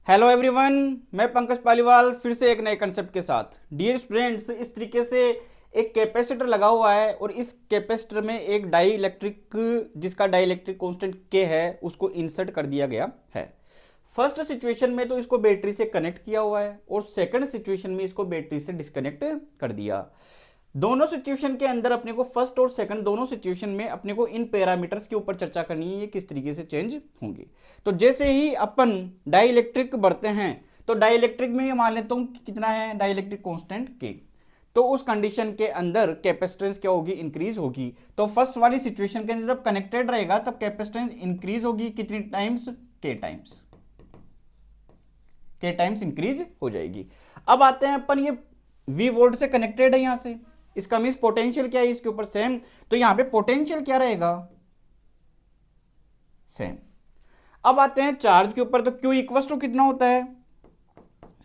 Hello everyone, मैं पंकज पालीवाल फिर से एक नए कंसेप्ट के साथ। डियर स्टूडेंट्स, इस तरीके से एक कैपेसिटर लगा हुआ है और इस कैपेसिटर में एक डाई इलेक्ट्रिक जिसका डाई इलेक्ट्रिक कॉन्स्टेंट के है उसको इंसर्ट कर दिया गया है। फर्स्ट सिचुएशन में तो इसको बैटरी से कनेक्ट किया हुआ है और सेकंड सिचुएशन में इसको बैटरी से डिस्कनेक्ट कर दिया। दोनों सिचुएशन के अंदर अपने को फर्स्ट और सेकंड दोनों सिचुएशन में अपने को इन पैरामीटर्स के ऊपर चर्चा करनी है, ये किस तरीके से चेंज होंगे। तो जैसे ही अपन डाई इलेक्ट्रिक बढ़ते हैं तो डाई इलेक्ट्रिक में ये मान लेता हूं कि कितना है डाई इलेक्ट्रिक कॉन्स्टेंट के, तो उस कंडीशन के अंदर कैपेसिटेंस क्या होगी, इंक्रीज होगी। तो फर्स्ट वाली सिचुएशन के अंदर जब कनेक्टेड रहेगा तब कैपेसिटेंस इंक्रीज होगी कितनी टाइम्स, के टाइम्स इंक्रीज हो जाएगी। अब आते हैं अपन, ये V वोल्ट से कनेक्टेड है यहां से, इसका मीन्स पोटेंशियल क्या है इसके ऊपर सेम, तो यहां पे पोटेंशियल क्या रहेगा, सेम। अब आते हैं चार्ज के ऊपर, तो Q इक्वल टू कितना होता है,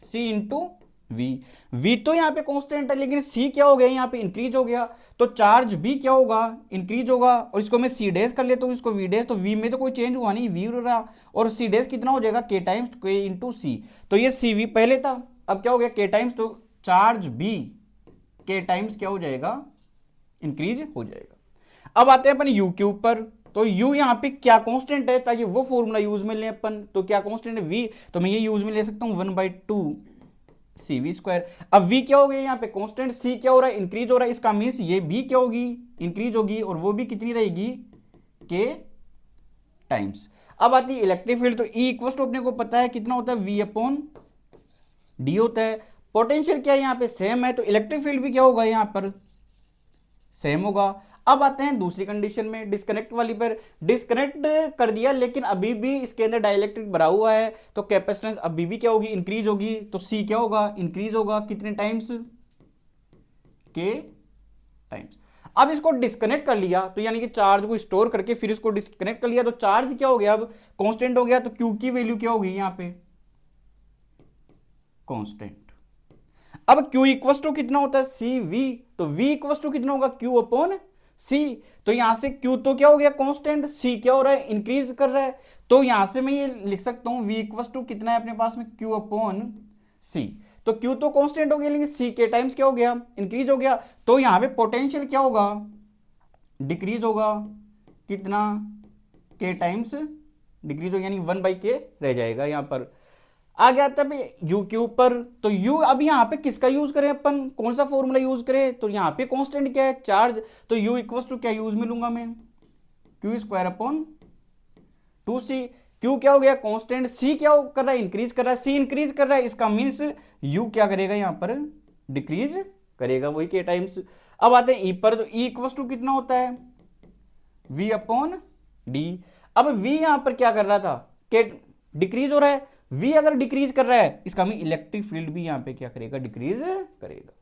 C इंटू V तो यहां पे कांस्टेंट है लेकिन C क्या हो गया, यहां पे इंक्रीज हो गया, तो चार्ज भी क्या होगा, इंक्रीज होगा। और इसको मैं C डैश कर लेता हूं, इसको V डैश, तो V में तो कोई चेंज हुआ नहीं, V रहा, और C डैश कितना हो जाएगा, K times K into C, तो ये CV पहले था, अब क्या हो गया K टाइम्स, तो चार्ज भी K टाइम्स क्या हो जाएगा, इंक्रीज हो जाएगा। अब आते हैं अपन U के ऊपर, तो U यहां पे क्या कांस्टेंट है, ताकि वो फॉर्मूला यूज में ले अपन, तो क्या कांस्टेंट है V, तो मैं ये यूज में ले सकता हूं 1/2 CV स्क्वायर। अब V क्या हो गया यहाँ पे कांस्टेंट, C क्या हो रहा है, इंक्रीज हो रहा है, इसका मीन्स ये भी क्या होगी, इंक्रीज होगी, और वो भी कितनी रहेगी, K टाइम्स। अब आती है इलेक्ट्रिक फील्ड, तो E इक्वल टू अपने को पता है कितना होता है, V/d होता है। पोटेंशियल क्या है यहाँ पे, सेम है, तो इलेक्ट्रिक फील्ड भी क्या होगा यहाँ पर, सेम होगा। अब आते हैं दूसरी कंडीशन में, डिस्कनेक्ट वाली पर, डिस्कनेक्ट कर दिया लेकिन अभी भी इसके अंदर डाइलेक्ट्रिक भरा हुआ है, तो कैपेसिटेंस अभी भी क्या होगी, इंक्रीज होगी, तो C क्या होगा, इंक्रीज होगा, कितने टाइम्स, K टाइम्स। अब इसको डिस्कनेक्ट कर लिया, तो यानी कि चार्ज को स्टोर करके फिर इसको डिस्कनेक्ट कर लिया, तो चार्ज क्या हो गया, अब कांस्टेंट हो गया, तो Q की वैल्यू क्या होगी यहाँ पे, कांस्टेंट। अब Q इक्वल टू कितना होता है, CV, तो V इक्वल टू कितना होगा, Q अपॉन C, तो यहां से Q तो क्या हो गया कांस्टेंट, C क्या हो रहा है, इंक्रीज कर रहा है, तो यहां से मैं ये लिख सकता हूं V इक्वल टू कितना है अपने पास में, Q अपॉन C, तो Q तो कांस्टेंट हो गया लेकिन C के टाइम्स क्या हो गया, इंक्रीज हो गया, तो यहां पे पोटेंशियल क्या होगा, डिक्रीज होगा, कितना, K टाइम्स डिक्रीज होगा, यानी 1/K रह जाएगा यहां पर। आ गया तब U के ऊपर, तो U अब यहां पे किसका यूज करें अपन, कौन सा फॉर्मूला यूज करें, तो यहां पे कांस्टेंट क्या है, चार्ज, तो U इक्वल टू क्या यूज में लूंगा मैं, Q square upon 2C। Q क्या हो गया कांस्टेंट, C क्या कर रहा है, इंक्रीज कर रहा है, C इंक्रीज कर रहा है, इसका मीन्स U क्या करेगा यहां पर, डिक्रीज करेगा, वही K टाइम्स। अब आते हैं E पर, तो E इक्वल टू कितना होता है, V अपॉन D। अब V यहां पर क्या कर रहा था, K डिक्रीज हो रहा है, V अगर डिक्रीज कर रहा है इसका मीन इलेक्ट्रिक फील्ड भी यहां पे क्या करेगा, डिक्रीज करेगा।